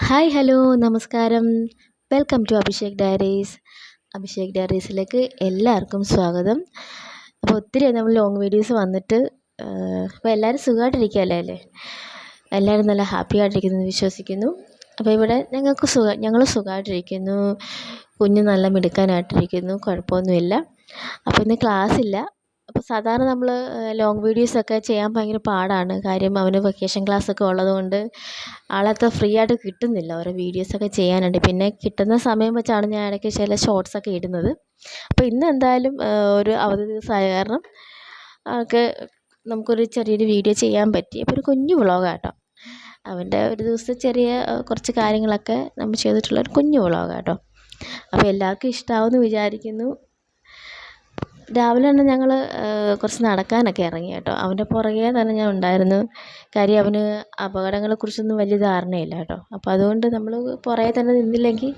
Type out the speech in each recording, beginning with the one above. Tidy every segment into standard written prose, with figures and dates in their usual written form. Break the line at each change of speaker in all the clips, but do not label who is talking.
Hi hello നമസ്കാരം. Welcome to Abhishek diaries. Abhishek ഡയറീസിലേക്ക് എല്ലാവർക്കും സ്വാഗതം. അപ്പോൾ ഒത്തിരി നമ്മൾ ലോങ് വീഡിയോസ് വന്നിട്ട് അപ്പോൾ എല്ലാവരും സുഖമായിട്ടിരിക്കുകയല്ലേ അല്ലേ? എല്ലാവരും നല്ല ഹാപ്പി ആയിട്ടിരിക്കുന്നു വിശ്വസിക്കുന്നു. അപ്പോൾ ഇവിടെ ഞങ്ങൾ സുഖമായിട്ടിരിക്കുന്നു. കുഞ്ഞ് നല്ല മിടുക്കാനായിട്ടിരിക്കുന്നു, കുഴപ്പമൊന്നുമില്ല. അപ്പോൾ ഇന്ന് ക്ലാസ് ഇല്ല. അപ്പോൾ സാധാരണ നമ്മൾ ലോങ് വീഡിയോസൊക്കെ ചെയ്യാൻ ഭയങ്കര പാടാണ്. കാര്യം അവന് വെക്കേഷൻ ക്ലാസ്സൊക്കെ ഉള്ളതുകൊണ്ട് ആളത്ര ഫ്രീ ആയിട്ട് കിട്ടുന്നില്ല ഓരോ വീഡിയോസൊക്കെ ചെയ്യാനായിട്ട്. പിന്നെ കിട്ടുന്ന സമയം വെച്ചാണ് ഞാൻ ഇടയ്ക്ക് ചില ഷോർട്സൊക്കെ ഇടുന്നത്. അപ്പോൾ ഇന്ന് എന്തായാലും ഒരു അവധി ദിവസമായ കാരണം ആൾക്ക് നമുക്കൊരു ചെറിയൊരു വീഡിയോ ചെയ്യാൻ പറ്റി. അപ്പോൾ ഒരു കുഞ്ഞു വ്ളോഗാട്ടോ. അവൻ്റെ ഒരു ദിവസത്തെ ചെറിയ കുറച്ച് കാര്യങ്ങളൊക്കെ നമ്മൾ ചെയ്തിട്ടുള്ള ഒരു കുഞ്ഞു വ്ളോഗാട്ടോ. അപ്പോൾ എല്ലാവർക്കും ഇഷ്ടമാവുമെന്ന് വിചാരിക്കുന്നു. രാവിലെ തന്നെ ഞങ്ങൾ കുറച്ച് നടക്കാനൊക്കെ ഇറങ്ങി കേട്ടോ. അവൻ്റെ പുറകെ തന്നെ ഞാൻ ഉണ്ടായിരുന്നു. കാര്യം അവന് അപകടങ്ങളെക്കുറിച്ചൊന്നും വലിയ ധാരണയില്ല കേട്ടോ. അപ്പോൾ അതുകൊണ്ട് നമ്മൾ പുറകെ തന്നെ നിന്നില്ലെങ്കിൽ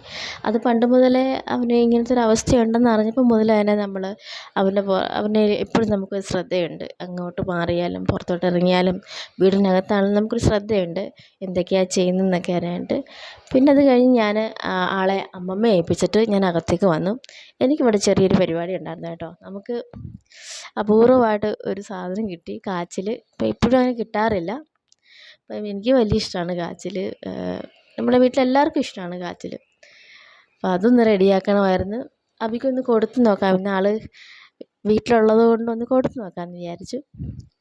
അത് പണ്ട് മുതലേ അവന് ഇങ്ങനത്തെ ഒരു അവസ്ഥയുണ്ടെന്ന് അറിഞ്ഞപ്പോൾ മുതൽ തന്നെ നമ്മൾ അവനെ എപ്പോഴും നമുക്കൊരു ശ്രദ്ധയുണ്ട്. അങ്ങോട്ട് മാറിയാലും പുറത്തോട്ട് ഇറങ്ങിയാലും വീടിനകത്താണെങ്കിലും നമുക്കൊരു ശ്രദ്ധയുണ്ട് എന്തൊക്കെയാണ് ചെയ്യുന്നതെന്നൊക്കെ അറിയാനായിട്ട്. പിന്നെ അത് കഴിഞ്ഞ് ഞാൻ ആളെ അമ്മമ്മയെ ഏൽപ്പിച്ചിട്ട് ഞാൻ അകത്തേക്ക് വന്നു. എനിക്കിവിടെ ചെറിയൊരു പരിപാടി ഉണ്ടായിരുന്നു കേട്ടോ. നമുക്ക് അപൂർവമായിട്ട് ഒരു സാധനം കിട്ടി, കാച്ചിൽ. അപ്പോൾ എപ്പോഴും അങ്ങനെ കിട്ടാറില്ല. അപ്പം എനിക്ക് വലിയ ഇഷ്ടമാണ് കാച്ചിൽ. നമ്മുടെ വീട്ടിലെല്ലാവർക്കും ഇഷ്ടമാണ് കാച്ചിൽ. അപ്പോൾ അതൊന്ന് റെഡിയാക്കണമായിരുന്നു. അബിക്കൊന്ന് കൊടുത്തു നോക്കാം, ഇന്ന് ആൾ വീട്ടിലുള്ളത് കൊണ്ട് ഒന്ന് കൊടുത്തു നോക്കാമെന്ന് വിചാരിച്ചു.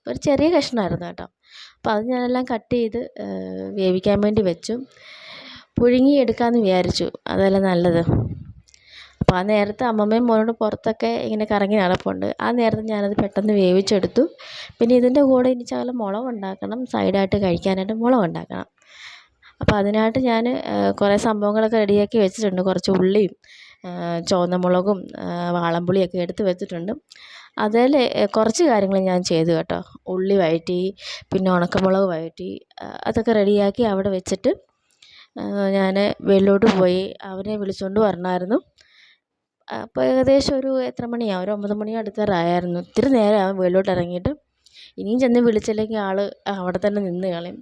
ഒരു ചെറിയ കഷ്ണമായിരുന്നു കേട്ടോ. അപ്പോൾ അത് ഞാനെല്ലാം കട്ട് ചെയ്ത് വേവിക്കാൻ വേണ്ടി വെച്ചു. പുഴുങ്ങി എടുക്കാമെന്ന് വിചാരിച്ചു, അതല്ല നല്ലത്. അപ്പോൾ ആ നേരത്ത് അമ്മമ്മയും മോനോട് പുറത്തൊക്കെ ഇങ്ങനെ കറങ്ങി നടപ്പുണ്ട്. ആ നേരത്ത് ഞാനത് പെട്ടെന്ന് വേവിച്ചെടുത്തു. പിന്നെ ഇതിൻ്റെ കൂടെ ഇനി ശകലം മുളകുണ്ടാക്കണം, സൈഡായിട്ട് കഴിക്കാനായിട്ട് മുളകുണ്ടാക്കണം. അപ്പോൾ അതിനായിട്ട് ഞാൻ കുറേ സംഭവങ്ങളൊക്കെ റെഡിയാക്കി വെച്ചിട്ടുണ്ട്. കുറച്ച് ഉള്ളിയും ചുവന്ന മുളകും വാളംപുളിയൊക്കെ എടുത്ത് വെച്ചിട്ടുണ്ട്. അതിൽ കുറച്ച് കാര്യങ്ങൾ ഞാൻ ചെയ്തു കേട്ടോ. ഉള്ളി വഴറ്റി, പിന്നെ ഉണക്കമുളക് വഴറ്റി, അതൊക്കെ റെഡിയാക്കി അവിടെ വെച്ചിട്ട് ഞാൻ വെളിയിലോട്ട് പോയി. അവനെ വിളിച്ചുകൊണ്ട് വരണമായിരുന്നു. അപ്പോൾ ഏകദേശം ഒരു എത്ര മണിയാവും, ഒരു 9 മണി അടുത്താറായിരുന്നു. ഇത്തിരി നേരം അവൻ വെളിയിലോട്ട് ഇറങ്ങിയിട്ട്. ഇനിയും ചെന്ന് വിളിച്ചില്ലെങ്കിൽ ആൾ അവിടെ തന്നെ നിന്ന് കളയും.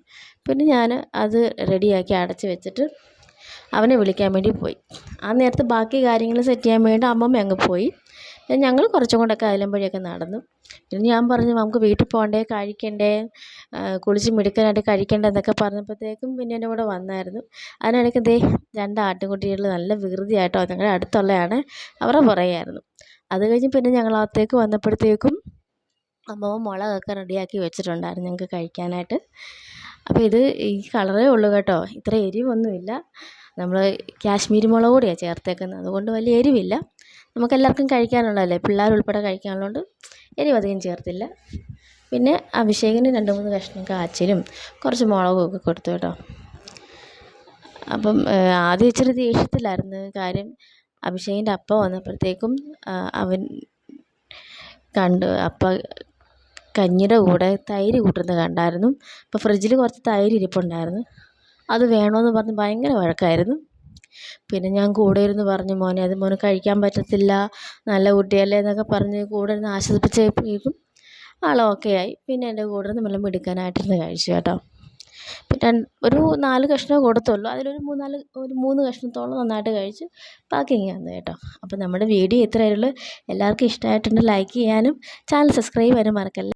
പിന്നെ ഞാൻ അത് റെഡിയാക്കി അടച്ച് വെച്ചിട്ട് അവനെ വിളിക്കാൻ വേണ്ടി പോയി. ആ നേരത്ത് ബാക്കി കാര്യങ്ങൾ സെറ്റ് ചെയ്യാൻ വേണ്ടി അമ്മമ്മ അങ്ങ് പോയി. ഞങ്ങൾ കുറച്ചും കൂടെയൊക്കെ അതിലമ്പഴിയൊക്കെ നടന്നു. പിന്നെ ഞാൻ പറഞ്ഞു നമുക്ക് വീട്ടിൽ പോകണ്ടേ, കഴിക്കണ്ടേ, കുളിച്ച് മിടുക്കനായിട്ട് കഴിക്കണ്ടേ എന്നൊക്കെ പറഞ്ഞപ്പോഴത്തേക്കും പിന്നെ എൻ്റെ കൂടെ വന്നായിരുന്നു. അതിനിടയ്ക്ക് ദേ 2 ആട്ടിൻകുട്ടികൾ നല്ല വികൃതിയായിട്ടോ, ഞങ്ങളുടെ അടുത്തുള്ളതാണ്, അവരുടെ പുറകെയായിരുന്നു. അത് കഴിഞ്ഞ് പിന്നെ ഞങ്ങളകത്തേക്ക് വന്നപ്പോഴത്തേക്കും അമ്മമ്മ മുളകൊക്കെ റെഡിയാക്കി വെച്ചിട്ടുണ്ടായിരുന്നു ഞങ്ങൾക്ക് കഴിക്കാനായിട്ട്. അപ്പോൾ ഇത് ഈ കളറേ ഉള്ളൂ കേട്ടോ, ഇത്ര എരിവൊന്നുമില്ല. നമ്മൾ കാശ്മീരി മുളക് പൊടിയാണ് ചേർത്തേക്കുന്നത്, അതുകൊണ്ട് വലിയ എരിവില്ല. നമുക്കെല്ലാവർക്കും കഴിക്കാനുള്ളതല്ലേ, പിള്ളേരുൾപ്പെടെ കഴിക്കാനുള്ളതുകൊണ്ട് എരിവ് അധികം ചേർത്തില്ല. പിന്നെ അഭിഷേകിന് 2-3 കഷ്ണം കാച്ചിലും കുറച്ച് മുളകും ഒക്കെ കൊടുത്തു കേട്ടോ. അപ്പം ആദ്യം ഇച്ചിരി ദേഷ്യത്തിലായിരുന്നു. കാര്യം അഭിഷേകിൻ്റെ അപ്പ വന്നപ്പോഴത്തേക്കും അവൻ കണ്ടു അപ്പ കഞ്ഞിയുടെ കൂടെ തൈര് കൂട്ടുന്നത് കണ്ടായിരുന്നു. അപ്പോൾ ഫ്രിഡ്ജിൽ കുറച്ച് തൈര് ഇരിപ്പുണ്ടായിരുന്നു, അത് വേണമെന്ന് പറഞ്ഞ് ഭയങ്കര വഴക്കായിരുന്നു. പിന്നെ ഞാൻ കൂടെ ഇരുന്ന് പറഞ്ഞു, മോനെ അത് മോന് കഴിക്കാൻ പറ്റത്തില്ല, നല്ല കുട്ടിയല്ലേ എന്നൊക്കെ പറഞ്ഞ് കൂടെ ഇരുന്ന് ആശ്വസിപ്പിച്ചപ്പോഴേക്കും ആൾ ഓക്കെ ആയി. പിന്നെ എൻ്റെ കൂടെ ഇരുന്ന് മെല്ലെ മിടുക്കാനായിട്ടിരുന്ന് കഴിച്ചു കേട്ടോ. പിന്നെ ഒരു 4 കഷ്ണമേ കൊടുത്തുള്ളൂ, അതിലൊരു 3 കഷ്ണത്തോളം നന്നായിട്ട് കഴിച്ച് ബാക്കി ഇങ്ങനെ വന്നു കേട്ടോ. അപ്പോൾ നമ്മുടെ വീഡിയോ ഇത്രയേ ഉള്ളൂ. എല്ലാവർക്കും ഇഷ്ടമായിട്ടുണ്ട് ലൈക്ക് ചെയ്യാനും ചാനൽ സബ്സ്ക്രൈബ് ചെയ്യാനും മറക്കല്ലേ.